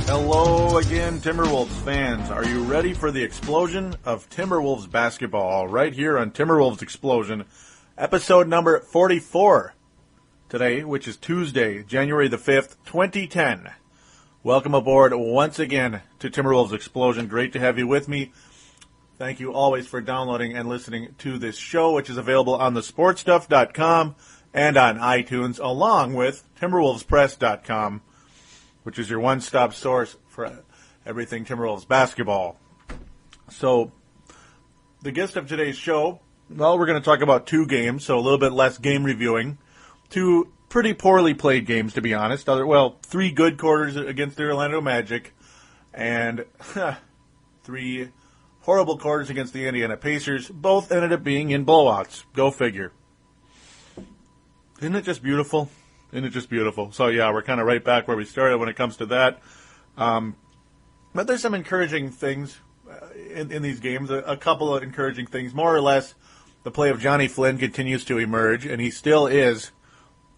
Hello again, Timberwolves fans. Are you ready for the explosion of Timberwolves basketball right here on Timberwolves Explosion, episode number 44 today, which is Tuesday, January the 5th, 2010. Welcome aboard once again to Timberwolves Explosion. Great to have you with me. Thank you always for downloading and listening to this show, which is available on thesportstuff.com and on iTunes, along with timberwolvespress.com, which is your one-stop source for everything Timberwolves basketball. So, the gist of today's show, well, we're going to talk about two games, so a little bit less game reviewing. Two pretty poorly played games, to be honest. Three good quarters against the Orlando Magic, and three horrible quarters against the Indiana Pacers. Both ended up being in blowouts. Go figure. Isn't it just beautiful? So, yeah, we're kind of right back where we started when it comes to that. But there's some encouraging things in these games, a couple of encouraging things. More or less, the play of Jonny Flynn continues to emerge, and he still is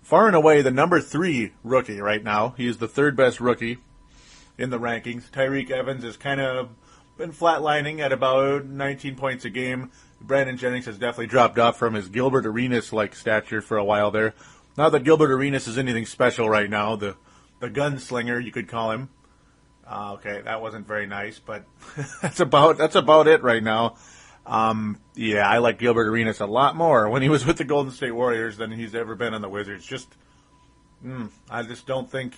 far and away the number 3 rookie right now. He is the third best rookie in the rankings. Tyreke Evans has kind of been flatlining at about 19 points a game. Brandon Jennings has definitely dropped off from his Gilbert Arenas-like stature for a while there. Not that Gilbert Arenas is anything special right now. The gunslinger, you could call him. Okay, that wasn't very nice, but that's about it right now. Yeah, I like Gilbert Arenas a lot more when he was with the Golden State Warriors than he's ever been on the Wizards. I just don't think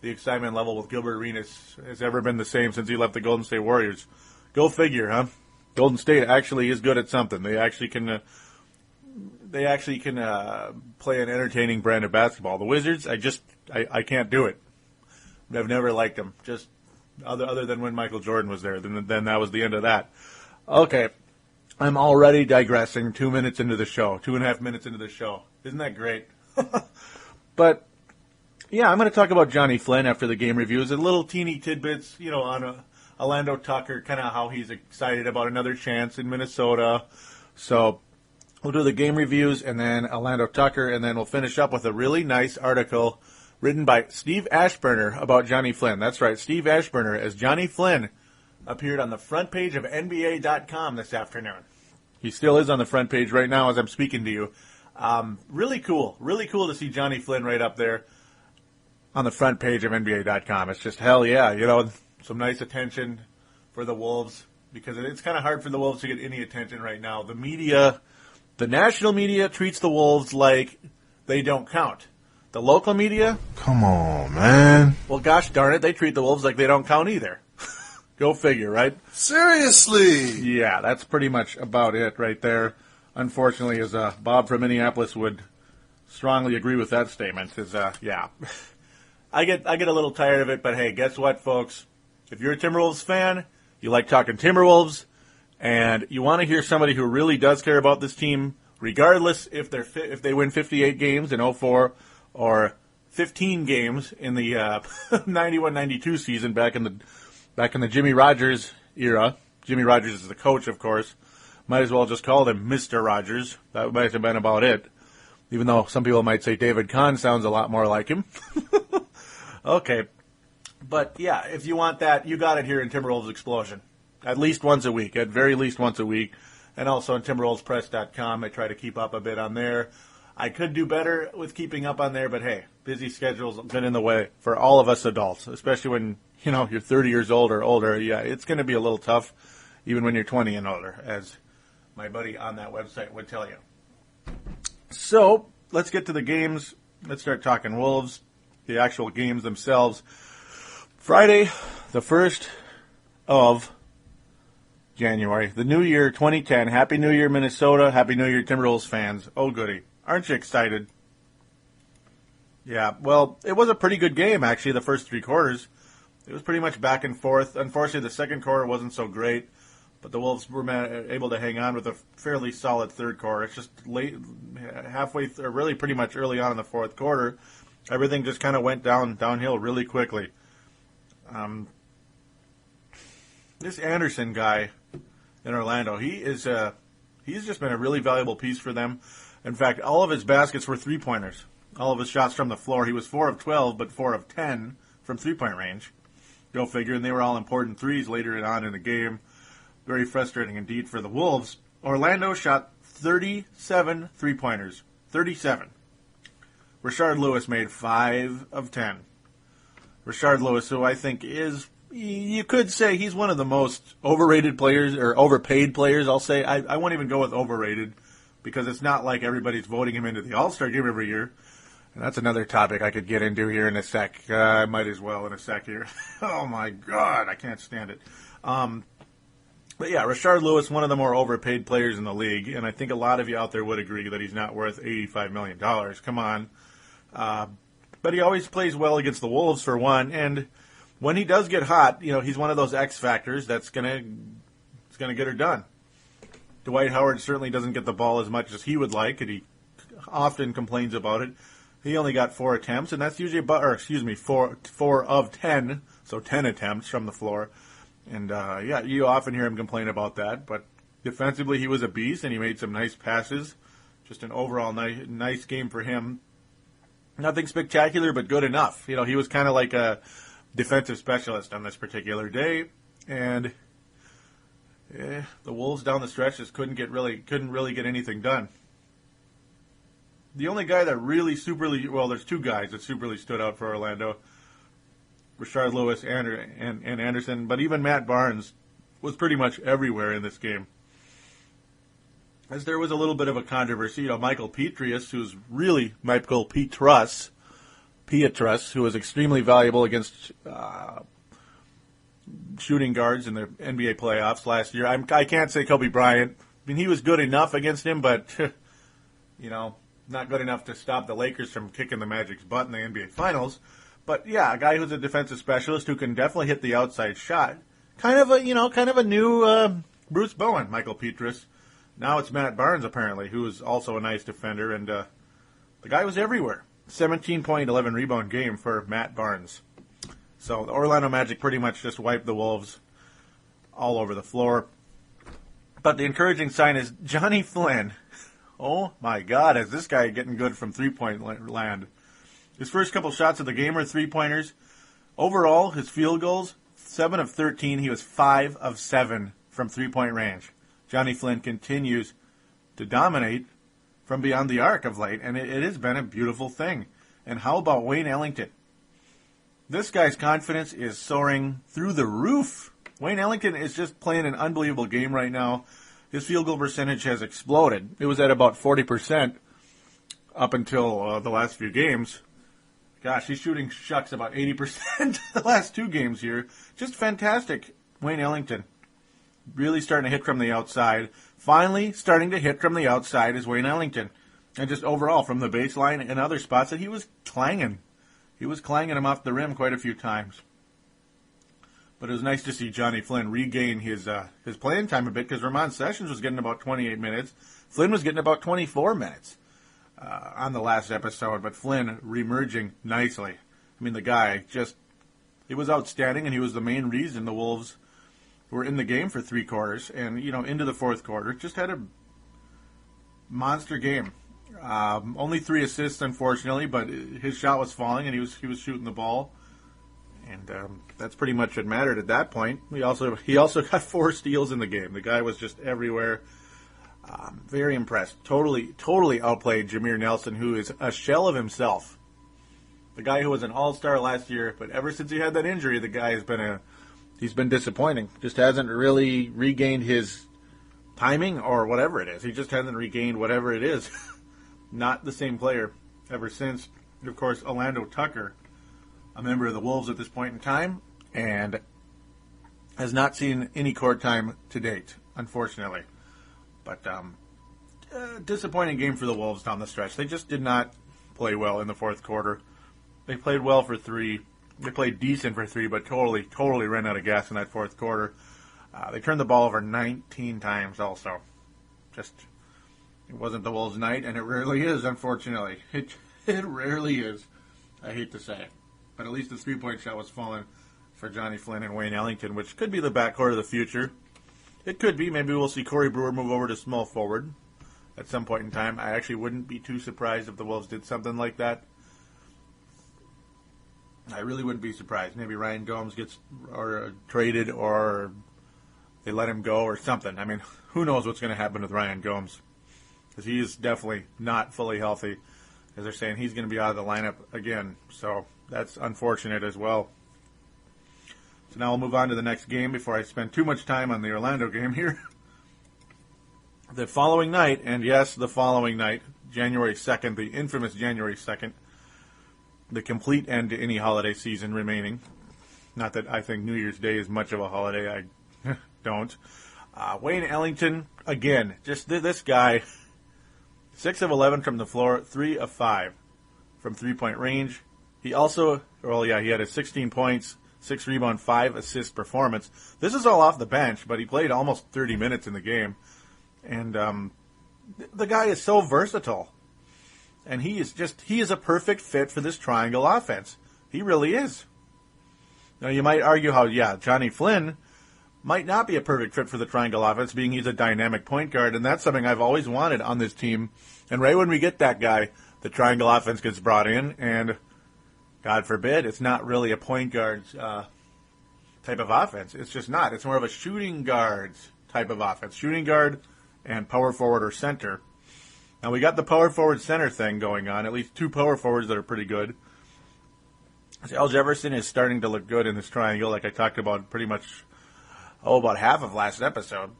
the excitement level with Gilbert Arenas has ever been the same since he left the Golden State Warriors. Go figure, huh? Golden State actually is good at something. They actually can play an entertaining brand of basketball. The Wizards, I can't do it. I've never liked them. Just other than when Michael Jordan was there. Then that was the end of that. Okay, I'm already digressing 2 minutes into the show, 2.5 minutes into the show. Isn't that great? But yeah, I'm going to talk about Jonny Flynn after the game reviews. A little teeny tidbits, on Orlando Tucker, kind of how he's excited about another chance in Minnesota. So we'll do the game reviews and then Orlando Tucker, and then we'll finish up with a really nice article written by Steve Aschburner about Jonny Flynn. That's right, Steve Aschburner, as Jonny Flynn appeared on the front page of NBA.com this afternoon. He still is on the front page right now as I'm speaking to you. Really cool to see Jonny Flynn right up there on the front page of NBA.com. It's just hell yeah, some nice attention for the Wolves, because it's kind of hard for the Wolves to get any attention right now. The media, the national media, treats the Wolves like they don't count. The local media? Come on, man. Well, gosh darn it, they treat the Wolves like they don't count either. Go figure, right? Seriously? Yeah, that's pretty much about it right there. Unfortunately, as Bob from Minneapolis would strongly agree with that statement, yeah. I get a little tired of it, but hey, guess what, folks? If you're a Timberwolves fan, you like talking Timberwolves, and you want to hear somebody who really does care about this team, regardless if they win 58 games in 04 or 15 games in the 91-92 season back in the Jimmy Rogers era. Jimmy Rogers is the coach, of course. Might as well just call him Mr. Rogers. That might have been about it. Even though some people might say David Kahn sounds a lot more like him. Okay. But, yeah, if you want that, you got it here in Timberwolves Explosion. At least once a week. At very least once a week. And also on timberwolvespress.com. I try to keep up a bit on there. I could do better with keeping up on there, but hey, busy schedules have been in the way for all of us adults, especially when, you're 30 years old or older. Yeah, it's going to be a little tough, even when you're 20 and older, as my buddy on that website would tell you. So, let's get to the games. Let's start talking Wolves, the actual games themselves. Friday, the 1st of January, the new year, 2010. Happy New Year, Minnesota. Happy New Year, Timberwolves fans. Oh, goody. Aren't you excited? Yeah, well, it was a pretty good game, actually, the first 3 quarters. It was pretty much back and forth. Unfortunately, the second quarter wasn't so great, but the Wolves were able to hang on with a fairly solid third quarter. It's just late, or really pretty much early on in the fourth quarter, everything just kind of went downhill really quickly. This Anderson guy in Orlando, he's just been a really valuable piece for them. In fact, all of his baskets were three-pointers. All of his shots from the floor. He was 4 of 12, but 4 of 10 from three-point range. Go figure, and they were all important threes later on in the game. Very frustrating indeed for the Wolves. Orlando shot 37 three-pointers. 37. Rashard Lewis made 5 of 10. Rashard Lewis, who I think is, you could say he's one of the most overrated players, or overpaid players, I'll say. I won't even go with overrated, because it's not like everybody's voting him into the All-Star game every year. And that's another topic I could get into here in a sec. I might as well in a sec here. Oh, my God, I can't stand it. But yeah, Rashard Lewis, one of the more overpaid players in the league, and I think a lot of you out there would agree that he's not worth $85 million. Come on. But he always plays well against the Wolves, for one, and when he does get hot, he's one of those X factors that's gonna get her done. Dwight Howard certainly doesn't get the ball as much as he would like, and he often complains about it. He only got 4 attempts, and that's usually about, 4 of 10, so 10 attempts from the floor. And, you often hear him complain about that, but defensively he was a beast, and he made some nice passes. Just an overall nice game for him. Nothing spectacular, but good enough. He was kind of like a defensive specialist on this particular day, and the Wolves down the stretch just couldn't really get anything done. The only guy that really there's 2 guys that superly stood out for Orlando, Rashard Lewis and Anderson, but even Matt Barnes was pretty much everywhere in this game. As there was a little bit of a controversy, Michael Pietrus, who's really Michael Pietrus, who was extremely valuable against shooting guards in the NBA playoffs last year. I can't say Kobe Bryant. I mean, he was good enough against him, but, not good enough to stop the Lakers from kicking the Magic's butt in the NBA Finals. But, yeah, a guy who's a defensive specialist who can definitely hit the outside shot. Kind of a new Bruce Bowen, Michael Pietrus. Now it's Matt Barnes, apparently, who is also a nice defender, and the guy was everywhere. 17-point, 11-rebound game for Matt Barnes. So the Orlando Magic pretty much just wiped the Wolves all over the floor. But the encouraging sign is Jonny Flynn. Oh, my God, is this guy getting good from three-point land. His first couple shots of the game are three-pointers. Overall, his field goals, 7 of 13. He was 5 of 7 from three-point range. Jonny Flynn continues to dominate from beyond the arc of late, and it has been a beautiful thing. And how about Wayne Ellington? This guy's confidence is soaring through the roof. Wayne Ellington is just playing an unbelievable game right now. His field goal percentage has exploded. It was at about 40% up until the last few games. Gosh, he's shooting shucks about 80% the last 2 games here. Just fantastic, Wayne Ellington. Really starting to hit from the outside. Finally starting to hit from the outside is Wayne Ellington. And just overall from the baseline and other spots that he was clanging. He was clanging him off the rim quite a few times. But it was nice to see Jonny Flynn regain his playing time a bit, because Ramon Sessions was getting about 28 minutes. Flynn was getting about 24 minutes on the last episode, but Flynn reemerging nicely. I mean, the guy he was outstanding, and he was the main reason the Wolves were in the game for 3 quarters, and, into the 4th quarter. Just had a monster game. Only 3 assists, unfortunately, but his shot was falling, and he was shooting the ball. And that's pretty much what mattered at that point. He also got 4 steals in the game. The guy was just everywhere. Very impressed. Totally outplayed Jameer Nelson, who is a shell of himself. The guy who was an all-star last year, but ever since he had that injury, the guy he's been disappointing. Just hasn't really regained his timing or whatever it is. He just hasn't regained whatever it is. Not the same player ever since. Of course, Orlando Tucker, a member of the Wolves at this point in time, and has not seen any court time to date, unfortunately. But disappointing game for the Wolves down the stretch. They just did not play well in the 4th quarter. They played well for 3. They played decent for 3, but totally ran out of gas in that 4th quarter. They turned the ball over 19 times also. It wasn't the Wolves' night, and it rarely is, unfortunately. It rarely is, I hate to say it. But at least the 3-point shot was falling for Jonny Flynn and Wayne Ellington, which could be the backcourt of the future. It could be. Maybe we'll see Corey Brewer move over to small forward at some point in time. I actually wouldn't be too surprised if the Wolves did something like that. I really wouldn't be surprised. Maybe Ryan Gomes gets traded, or they let him go or something. I mean, who knows what's going to happen with Ryan Gomes, because he is definitely not fully healthy. As they're saying, he's going to be out of the lineup again. So that's unfortunate as well. So now we'll move on to the next game before I spend too much time on the Orlando game here. The following night, and yes, the following night, January 2nd, the infamous January 2nd, the complete end to any holiday season remaining. Not that I think New Year's Day is much of a holiday. I don't. Wayne Ellington, again, just this guy, 6 of 11 from the floor, 3 of 5 from three-point range. He also, he had a 16 points, 6 rebound, 5 assist performance. This is all off the bench, but he played almost 30 minutes in the game. And the guy is so versatile. And he is a perfect fit for this triangle offense. He really is. Now, you might argue how, Jonny Flynn might not be a perfect fit for the triangle offense, being he's a dynamic point guard, and that's something I've always wanted on this team. And right when we get that guy, the triangle offense gets brought in, and God forbid, it's not really a point guard's type of offense. It's just not. It's more of a shooting guard's type of offense. Shooting guard and power forward or center. Now, we got the power forward center thing going on, at least 2 power forwards that are pretty good. Al Jefferson is starting to look good in this triangle, like I talked about pretty much, about half of last episode.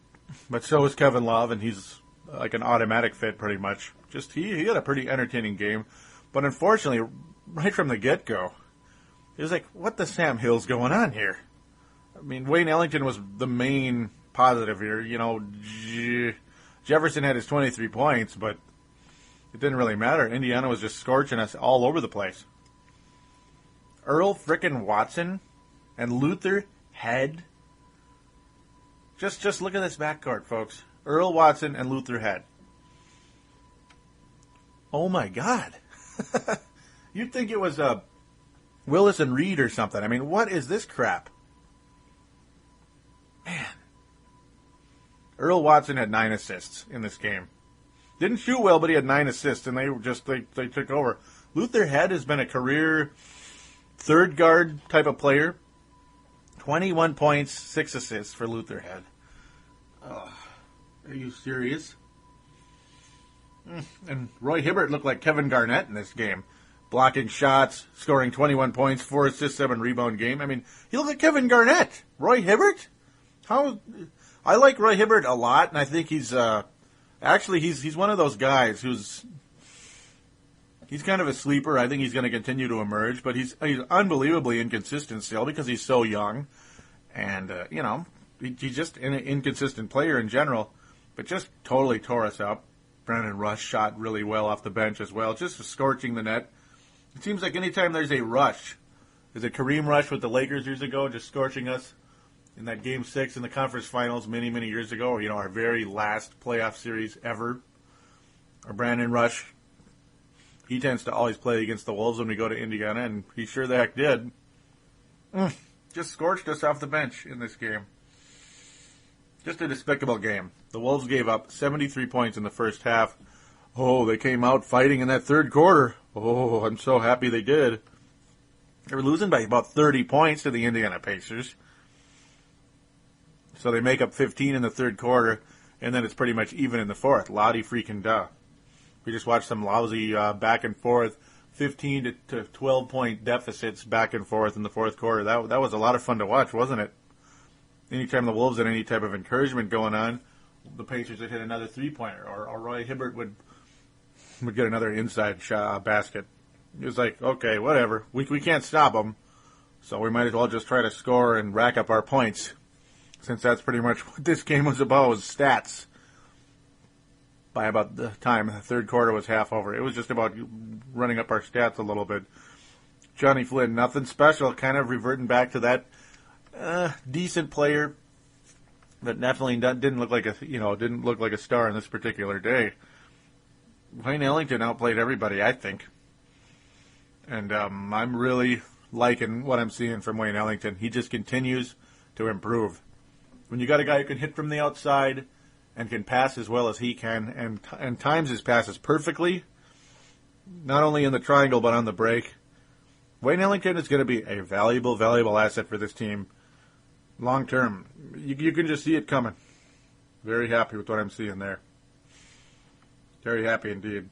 But so is Kevin Love, and he's like an automatic fit pretty much. Just he had a pretty entertaining game. But unfortunately, right from the get-go, it was like, what the Sam Hill's going on here? I mean, Wayne Ellington was the main positive here. Jefferson had his 23 points, but it didn't really matter. Indiana was just scorching us all over the place. Earl frickin' Watson and Luther Head. Just look at this backcourt, folks. Earl Watson and Luther Head. Oh my God. You'd think it was Willis and Reed or something. I mean, what is this crap? Man. Earl Watson had 9 assists in this game. Didn't shoot well, but he had 9 assists, and they took over. Luther Head has been a career third guard type of player. 21 points, 6 assists for Luther Head. Are you serious? And Roy Hibbert looked like Kevin Garnett in this game. Blocking shots, scoring 21 points, 4 assists, 7 rebound game. I mean, he looked like Kevin Garnett. Roy Hibbert? I like Roy Hibbert a lot, and I think he's he's one of those guys he's kind of a sleeper. I think he's going to continue to emerge, but he's unbelievably inconsistent still because he's so young, and he's just an inconsistent player in general, but just totally tore us up. Brandon Rush shot really well off the bench as well, just scorching the net. It seems like anytime there's a rush, there's a Kareem Rush with the Lakers years ago, just scorching us. In that Game 6 in the conference finals many, many years ago, our very last playoff series ever, or Brandon Rush, he tends to always play against the Wolves when we go to Indiana, and he sure the heck did. Just scorched us off the bench in this game. Just a despicable game. The Wolves gave up 73 points in the first half. Oh, they came out fighting in that third quarter. Oh, I'm so happy they did. They were losing by about 30 points to the Indiana Pacers. So they make up 15 in the third quarter, and then it's pretty much even in the fourth. Lottie freaking duh. We just watched some lousy back and forth, 15 to 12 point deficits back and forth in the fourth quarter. That was a lot of fun to watch, wasn't it? Anytime the Wolves had any type of encouragement going on, the Pacers would hit another 3-pointer, or Roy Hibbert would get another inside shot, basket. It was like, okay, whatever. We can't stop them, so we might as well just try to score and rack up our points. Since that's pretty much what this game was about, was stats. By about the time the third quarter was half over, it was just about running up our stats a little bit. Jonny Flynn, nothing special, kind of reverting back to that decent player, but definitely didn't look like a star on this particular day. Wayne Ellington outplayed everybody, I think, and I'm really liking what I'm seeing from Wayne Ellington. He just continues to improve. When you got a guy who can hit from the outside and can pass as well as he can, and times his passes perfectly, not only in the triangle but on the break, Wayne Ellington is going to be a valuable asset for this team long term. You can just see it coming. Very happy with what I'm seeing there. Very happy indeed.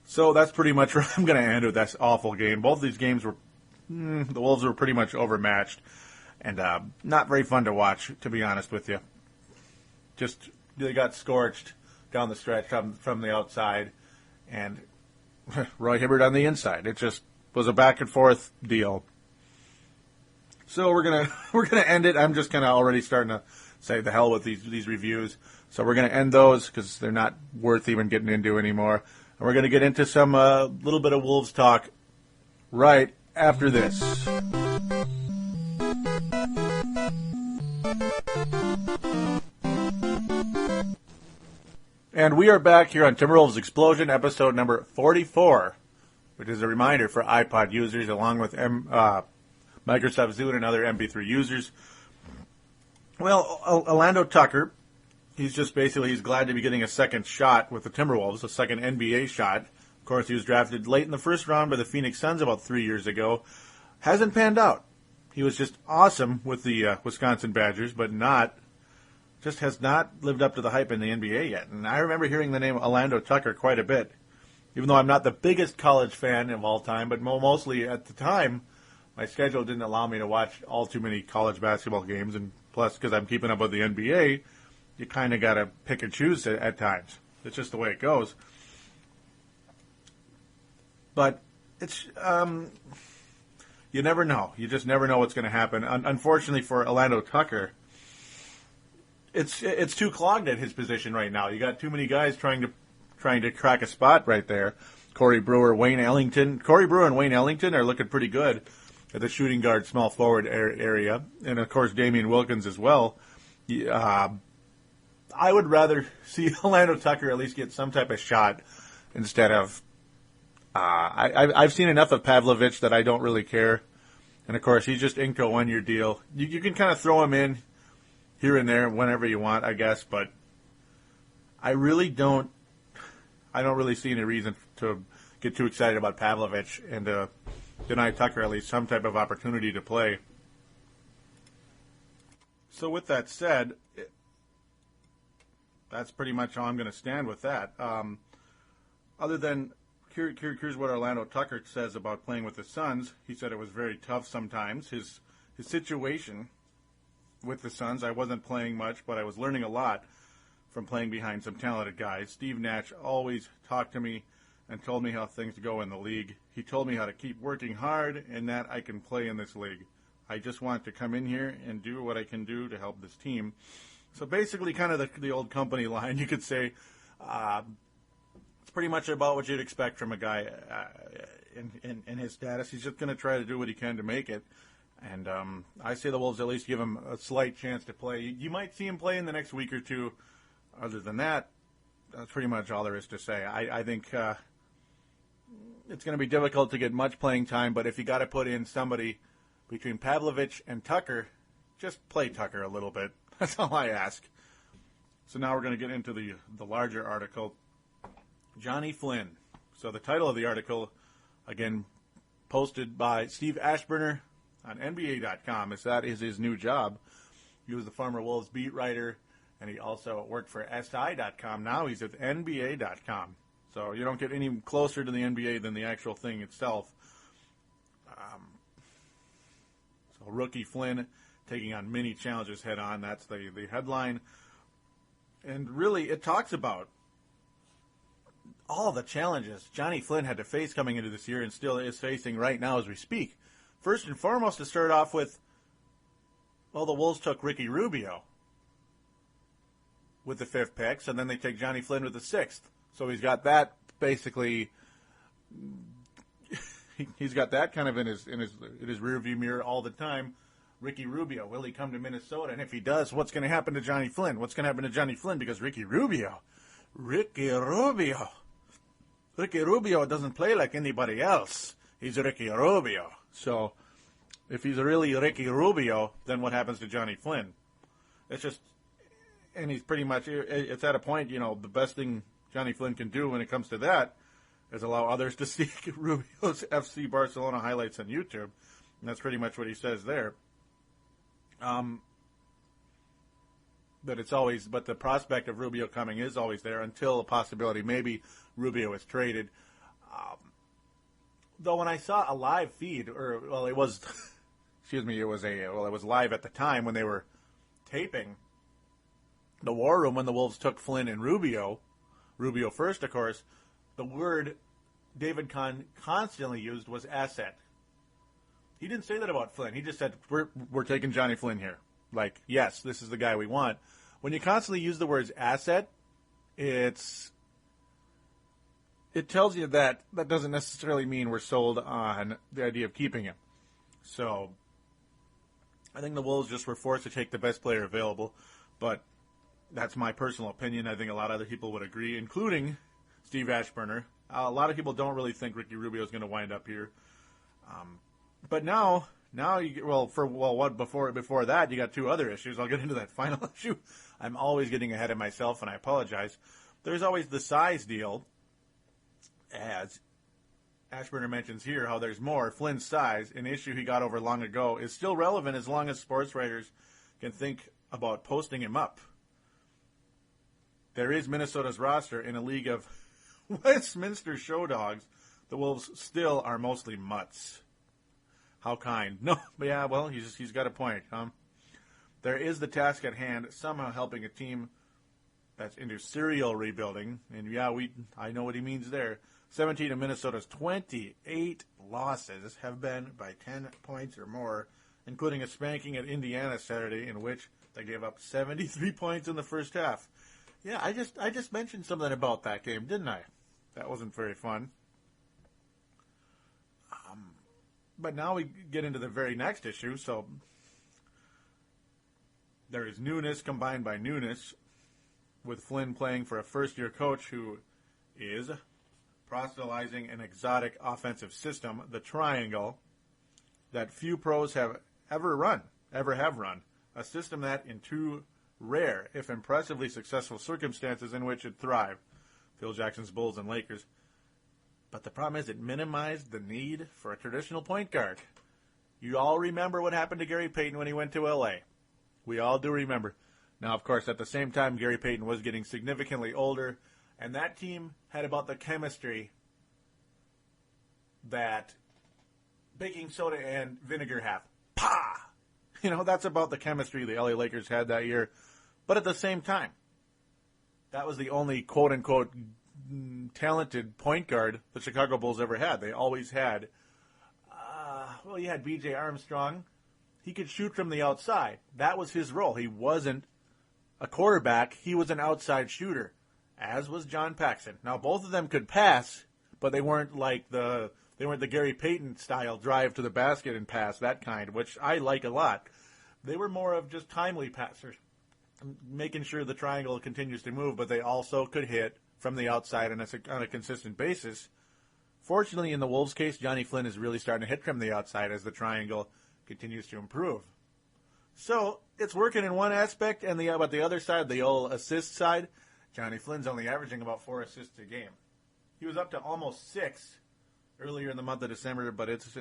So that's pretty much where I'm going to end with this awful game. Both of these games were, the Wolves were pretty much overmatched and not very fun to watch, to be honest with you. Just, they got scorched down the stretch from the outside, and Roy Hibbert on the inside. It just was a back and forth deal. So we're gonna end it. I'm just kind of already starting to say the hell with these reviews. So we're gonna end those because they're not worth even getting into anymore. And we're gonna get into some little bit of Wolves talk right after this. And we are back here on Timberwolves Explosion, episode number 44, which is a reminder for iPod users along with Microsoft Zune and other MP3 users. Well, Orlando Tucker, he's glad to be getting a second shot with the Timberwolves, a second NBA shot. Of course, he was drafted late in the first round by the Phoenix Suns about 3 years ago. Hasn't panned out. He was just awesome with the Wisconsin Badgers, but just has not lived up to the hype in the NBA yet. And I remember hearing the name Orlando Tucker quite a bit, even though I'm not the biggest college fan of all time, but mostly at the time, my schedule didn't allow me to watch all too many college basketball games, and plus, because I'm keeping up with the NBA, you kind of got to pick and choose at times. It's just the way it goes. But it's, you never know. You just never know what's going to happen. Unfortunately for Orlando Tucker, it's too clogged at his position right now. You got too many guys trying to crack a spot right there. Corey Brewer, Wayne Ellington. Corey Brewer and Wayne Ellington are looking pretty good at the shooting guard, small forward area, and of course Damian Wilkins as well. I would rather see Orlando Tucker at least get some type of shot instead of. I've seen enough of Pavlovich that I don't really care, and of course he's just inked a 1-year deal. You can kind of throw him in here and there whenever you want, I guess, but I don't really see any reason to get too excited about Pavlovich and deny Tucker at least some type of opportunity to play. So with that said, that's pretty much all I'm going to stand with that. Other than, here's what Orlando Tucker says about playing with the Suns. He said it was very tough sometimes. His situation with the Suns, I wasn't playing much, but I was learning a lot from playing behind some talented guys. Steve Nash always talked to me and told me how things go in the league. He told me how to keep working hard and that I can play in this league. I just want to come in here and do what I can do to help this team. So basically kind of the old company line, you could say. It's pretty much about what you'd expect from a guy in his status. He's just going to try to do what he can to make it. And I say the Wolves at least give him a slight chance to play. You might see him play in the next week or two. Other than that, that's pretty much all there is to say. I think it's going to be difficult to get much playing time, but if you got to put in somebody between Pavlovich and Tucker, just play Tucker a little bit. That's all I ask. So now we're going to get into the larger article. Jonny Flynn. So the title of the article, again, posted by Steve Aschburner on NBA.com, as that is his new job. He was the former Wolves beat writer, and he also worked for SI.com. Now he's at NBA.com. So you don't get any closer to the NBA than the actual thing itself. So rookie Flynn taking on many challenges head on. That's the headline. And really, it talks about all the challenges Jonny Flynn had to face coming into this year and still is facing right now as we speak. First and foremost, to start off with, well, the Wolves took Ricky Rubio with the 5th pick, and then they take Jonny Flynn with the 6th. So he's got that basically. He's got that kind of in his rearview mirror all the time. Ricky Rubio, will he come to Minnesota? And if he does, what's going to happen to Jonny Flynn? What's going to happen to Jonny Flynn? Because Ricky Rubio doesn't play like anybody else. He's Ricky Rubio. So if he's really Ricky Rubio, then what happens to Jonny Flynn? It's just, and he's pretty much, it's at a point, the best thing Jonny Flynn can do when it comes to that is allow others to see Rubio's FC Barcelona highlights on YouTube. And that's pretty much what he says there. But the prospect of Rubio coming is always there until a possibility maybe Rubio is traded. Though when I saw a live feed, it was, it was live at the time when they were taping the War Room when the Wolves took Flynn and Rubio first, of course, the word David Kahn constantly used was asset. He didn't say that about Flynn. He just said, we're taking Jonny Flynn here. Like, yes, this is the guy we want. When you constantly use the words asset, it tells you that doesn't necessarily mean we're sold on the idea of keeping him. So, I think the Wolves just were forced to take the best player available, but that's my personal opinion. I think a lot of other people would agree, including Steve Aschburner. A lot of people don't really think Ricky Rubio is going to wind up here. But before that, you got two other issues. I'll get into that final issue. I'm always getting ahead of myself, and I apologize. There's always the size deal, as Aschburner mentions here, how there's more. Flynn's size, an issue he got over long ago, is still relevant as long as sports writers can think about posting him up. There is Minnesota's roster in a league of Westminster show dogs. The Wolves still are mostly mutts. How kind. No, but yeah, well, he's got a point. There is the task at hand, somehow helping a team that's into serial rebuilding. And yeah, I know what he means there. 17 of Minnesota's 28 losses have been by 10 points or more, including a spanking at Indiana Saturday in which they gave up 73 points in the first half. Yeah, I just mentioned something about that game, didn't I? That wasn't very fun. But now we get into the very next issue. So there is newness combined by newness, with Flynn playing for a first-year coach who is proselytizing an exotic offensive system, the triangle, that few pros have ever run. A system that, in two rare, if impressively successful circumstances in which it thrived, Phil Jackson's Bulls and Lakers. But the problem is it minimized the need for a traditional point guard. You all remember what happened to Gary Payton when he went to L.A. We all do remember. Now, of course, at the same time, Gary Payton was getting significantly older, and that team had about the chemistry that baking soda and vinegar have. Pah! That's about the chemistry the LA Lakers had that year. But at the same time, that was the only quote-unquote talented point guard the Chicago Bulls ever had. They always had, you had B.J. Armstrong. He could shoot from the outside. That was his role. He wasn't a quarterback. He was an outside shooter, as was John Paxson. Now, both of them could pass, but they weren't the Gary Payton style drive to the basket and pass, that kind, which I like a lot. They were more of just timely passers, making sure the triangle continues to move, but they also could hit from the outside on a consistent basis. Fortunately, in the Wolves' case, Jonny Flynn is really starting to hit from the outside as the triangle continues to improve. So it's working in one aspect, and the other side, the old assist side, Jonny Flynn's only averaging about 4 assists a game. He was up to almost 6 earlier in the month of December, but it's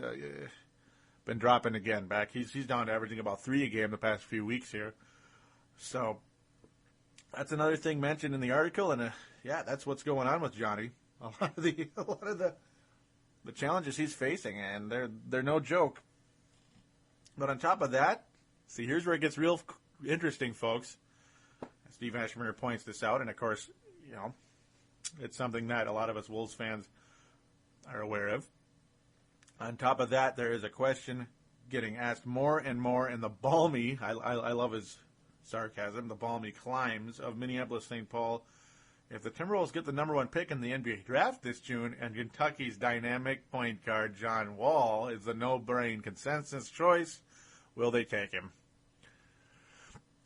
been dropping again back. He's down to averaging about 3 a game the past few weeks here. So that's another thing mentioned in the article, and that's what's going on with Johnny. A lot of the challenges he's facing, and they're no joke. But on top of that, see, here's where it gets real interesting, folks. Steve Aschburner points this out, and of course, it's something that a lot of us Wolves fans are aware of. On top of that, there is a question getting asked more and more in the balmy, I love his sarcasm, the balmy climes of Minneapolis-St. Paul. If the Timberwolves get the number 1 pick in the NBA draft this June and Kentucky's dynamic point guard John Wall is the no-brain consensus choice, will they take him?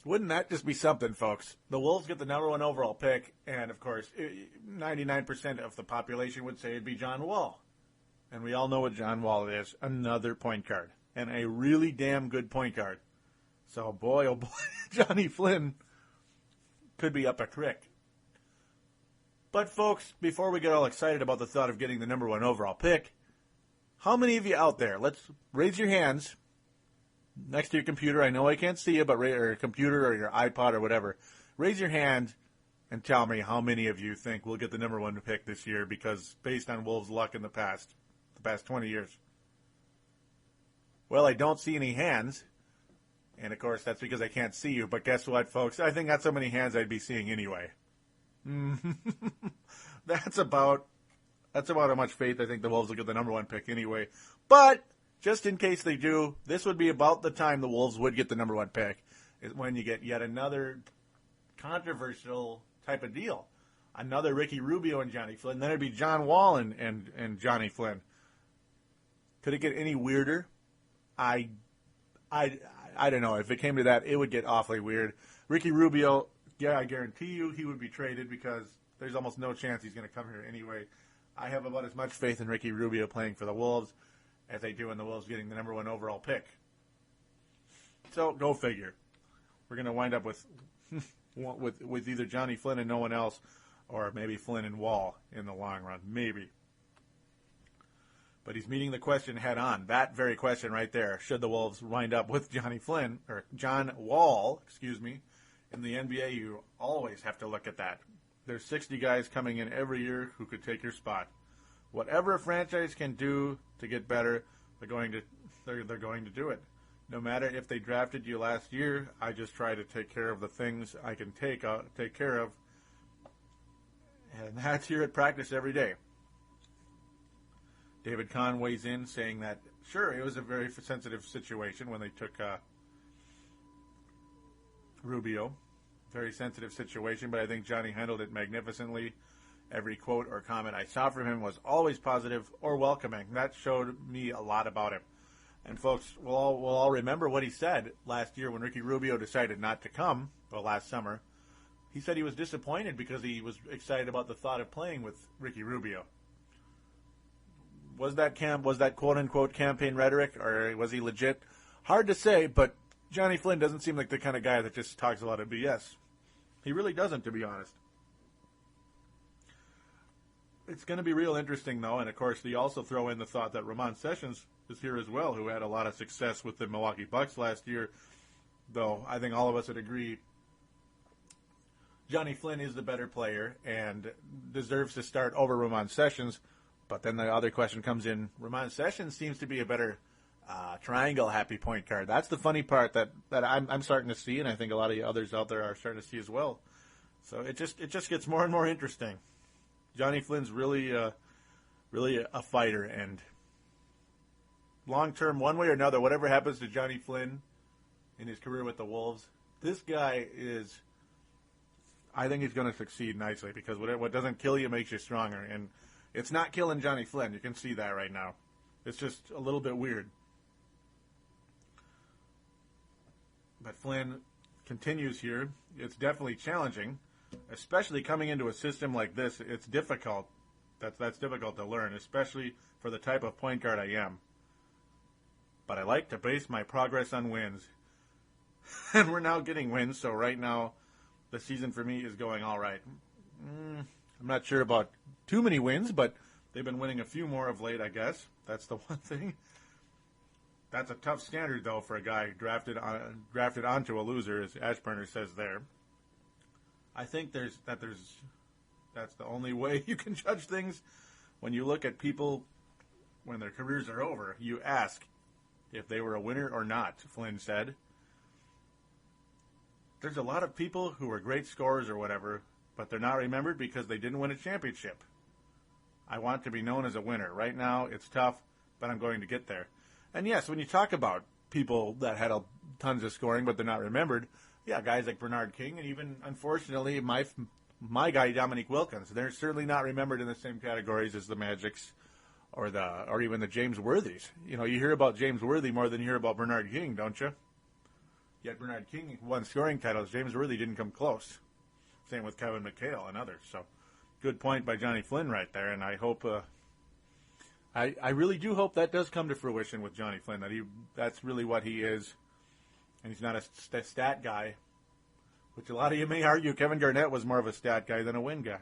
Wouldn't that just be something, folks? The Wolves get the number 1 overall pick, and of course, 99% of the population would say it'd be John Wall. And we all know what John Wall is, another point guard, and a really damn good point guard. So, boy, oh boy, Jonny Flynn could be up a creek. But folks, before we get all excited about the thought of getting the number 1 overall pick, how many of you out there, let's raise your hands next to your computer. I know I can't see you, but or your computer or your iPod or whatever. Raise your hand and tell me how many of you think we'll get the number 1 pick this year because based on Wolves' luck in the past 20 years. Well, I don't see any hands. And, of course, that's because I can't see you. But guess what, folks? I think that's so many hands I'd be seeing anyway. That's about how much faith I think the Wolves will get the number 1 pick anyway. But just in case they do, this would be about the time the Wolves would get the number 1 pick, is when you get yet another controversial type of deal. Another Ricky Rubio and Jonny Flynn. Then it'd be John Wall and Jonny Flynn. Could it get any weirder? I don't know. If it came to that, it would get awfully weird. Ricky Rubio, yeah, I guarantee you he would be traded because there's almost no chance he's going to come here anyway. I have about as much faith in Ricky Rubio playing for the Wolves as I do in the Wolves getting the number 1 overall pick. So, go figure. We're going to wind up with either Jonny Flynn and no one else, or maybe Flynn and Wall in the long run. Maybe. But he's meeting the question head on. That very question right there. Should the Wolves wind up with Jonny Flynn, or John Wall, in the NBA, you always have to look at that. There's 60 guys coming in every year who could take your spot. Whatever a franchise can do to get better, they're going to do it. No matter if they drafted you last year, I just try to take care of the things I can take care of. And that's here at practice every day. David Kahn weighs in saying that, sure, it was a very sensitive situation when they took Rubio. Very sensitive situation, but I think Johnny handled it magnificently. Every quote or comment I saw from him was always positive or welcoming. That showed me a lot about him. And folks, we'll all remember what he said last year when Ricky Rubio decided not to come, well, last summer. He said he was disappointed because he was excited about the thought of playing with Ricky Rubio. Was that quote-unquote campaign rhetoric, or was he legit? Hard to say, but Jonny Flynn doesn't seem like the kind of guy that just talks a lot of BS. He really doesn't, to be honest. It's going to be real interesting, though, and of course, you also throw in the thought that Ramon Sessions is here as well, who had a lot of success with the Milwaukee Bucks last year, though I think all of us would agree Jonny Flynn is the better player and deserves to start over Ramon Sessions. But then the other question comes in, Ramon Sessions seems to be a better triangle happy point guard. That's the funny part that I'm starting to see, and I think a lot of others out there are starting to see as well. So it just gets more and more interesting. Jonny Flynn's really a fighter, and long term, one way or another, whatever happens to Jonny Flynn in his career with the Wolves, this guy is, I think he's going to succeed nicely, because what doesn't kill you makes you stronger, and it's not killing Jonny Flynn. You can see that right now. It's just a little bit weird. But Flynn continues here. It's definitely challenging, especially coming into a system like this. It's difficult. That's difficult to learn, especially for the type of point guard I am. But I like to base my progress on wins. And we're now getting wins, so right now the season for me is going all right. I'm not sure about too many wins, but they've been winning a few more of late, I guess. That's the one thing. That's a tough standard, though, for a guy drafted onto a loser, as Aschburner says there. I think that's the only way you can judge things. When you look at people when their careers are over, you ask if they were a winner or not, Flynn said. There's a lot of people who are great scorers or whatever, but they're not remembered because they didn't win a championship. I want to be known as a winner. Right now, it's tough, but I'm going to get there. And yes, when you talk about people that had tons of scoring, but they're not remembered, yeah, guys like Bernard King, and even, unfortunately, my guy, Dominique Wilkins, they're certainly not remembered in the same categories as the Magics or even the James Worthys. You know, you hear about James Worthy more than you hear about Bernard King, don't you? Yet Bernard King won scoring titles. James Worthy didn't come close. Same with Kevin McHale and others. So, good point by Jonny Flynn right there, and I hope... I really do hope that does come to fruition with Jonny Flynn, that's really what he is, and he's not a stat guy, which a lot of you may argue Kevin Garnett was more of a stat guy than a win guy.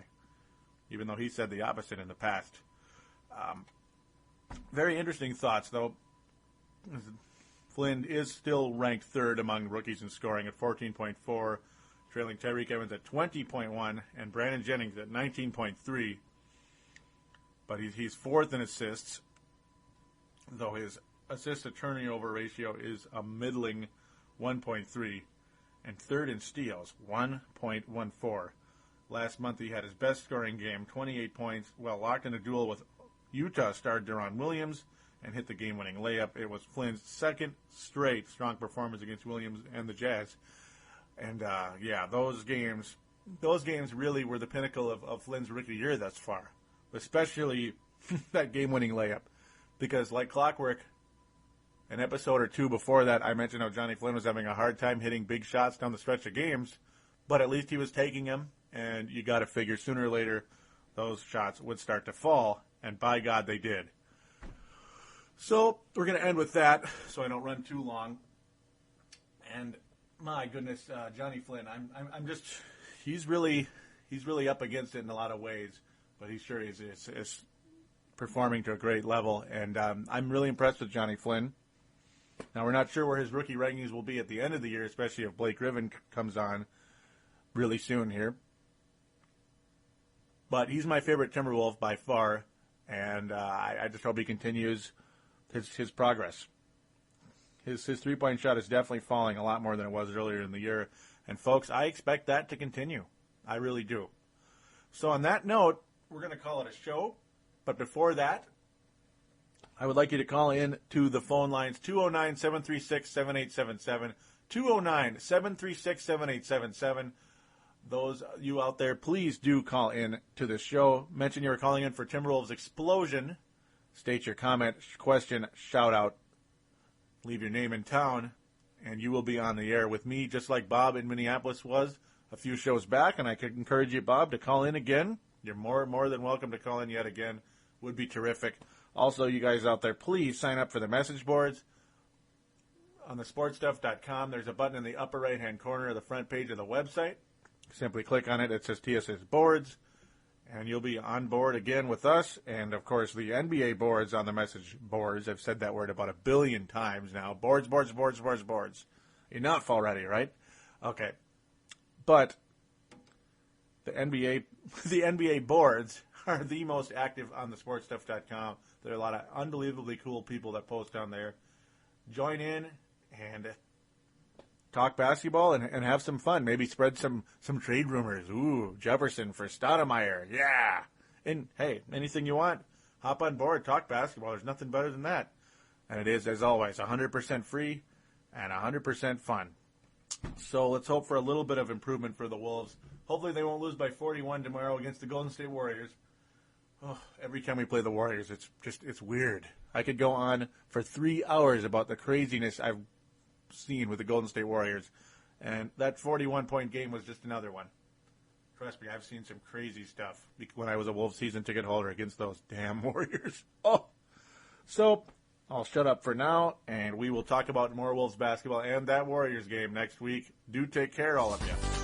even though he said the opposite in the past. Very interesting thoughts, though. Flynn is still ranked third among rookies in scoring at 14.4, trailing Tyreek Evans at 20.1 and Brandon Jennings at 19.3. But he's fourth in assists, though his assist-to-turnover ratio is a middling 1.3, and third in steals, 1.14. Last month he had his best scoring game, 28 points, while locked in a duel with Utah star Deron Williams and hit the game-winning layup. It was Flynn's second straight strong performance against Williams and the Jazz. And, those games really were the pinnacle of Flynn's rookie year thus far, especially that game-winning layup. Because, like clockwork, an episode or two before that, I mentioned how Jonny Flynn was having a hard time hitting big shots down the stretch of games, but at least he was taking them, and you got to figure sooner or later those shots would start to fall, and by God they did. So we're going to end with that, so I don't run too long. And my goodness, Jonny Flynn, I'm just, he's really up against it in a lot of ways, but he sure is performing to a great level, and I'm really impressed with Jonny Flynn. Now, we're not sure where his rookie rankings will be at the end of the year, especially if Blake Griffin comes on really soon here. But he's my favorite Timberwolf by far, and I just hope he continues his progress. His three-point shot is definitely falling a lot more than it was earlier in the year. And, folks, I expect that to continue. I really do. So on that note, we're going to call it a show. But before that, I would like you to call in to the phone lines, 209-736-7877, 209-736-7877. Those you out there, please do call in to the show. Mention you were calling in for Timberwolves Explosion. State your comment, question, shout out. Leave your name and town, and you will be on the air with me, just like Bob in Minneapolis was a few shows back. And I could encourage you, Bob, to call in again. You're more than welcome to call in yet again. Would be terrific. Also, you guys out there, please sign up for the message boards. On the sportstuff.com, there's a button in the upper right-hand corner of the front page of the website. Simply click on it. It says TSS Boards, and you'll be on board again with us. And, of course, the NBA boards on the message boards. I've said that word about 1 billion times now. Boards. Enough already, right? Okay. But the NBA boards are the most active on the sportstuff.com. There are a lot of unbelievably cool people that post on there. Join in and talk basketball and have some fun. Maybe spread some trade rumors. Ooh, Jefferson for Stoudemire. Yeah. And, hey, anything you want. Hop on board, talk basketball. There's nothing better than that. And it is, as always, 100% free and 100% fun. So let's hope for a little bit of improvement for the Wolves. Hopefully they won't lose by 41 tomorrow against the Golden State Warriors. Oh, every time we play the Warriors, it's weird. I could go on for 3 hours about the craziness I've seen with the Golden State Warriors. And that 41-point game was just another one. Trust me, I've seen some crazy stuff when I was a Wolves season ticket holder against those damn Warriors. Oh! So, I'll shut up for now, and we will talk about more Wolves basketball and that Warriors game next week. Do take care, all of you.